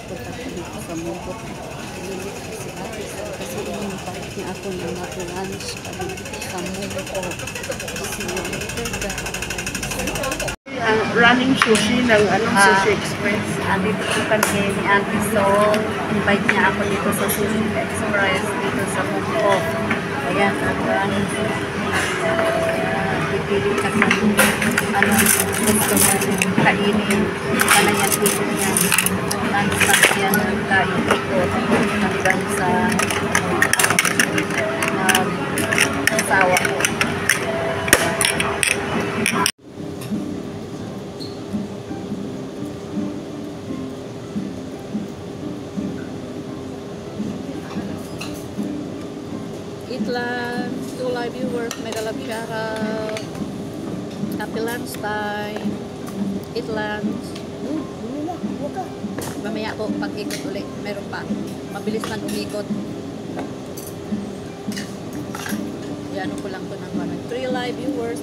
Punta ko dito sa Mubot. Lilit ko si ate kasi inimpalit niya ako ng mga lunch dito sa Mubot. Kasi yung ang running sushi ng Sushi Express. Dito po kami ni Auntie Sol. Invite niya ako dito sa Sushi Express dito sa Mubot. Ayan, ang running sushi. Pipili ka sa gusto mo kainin. Para yan dito niya. Non-stop yan ang kain dito. Hanggang sa sawa ko. Itlan, to live viewers, mega love shoutout. Happy lunchtime. Itlands. Mamaya po, pag-ikot ulit, meron pa. Mabilis man umikot. Yan ko lang po ng 3 live viewers,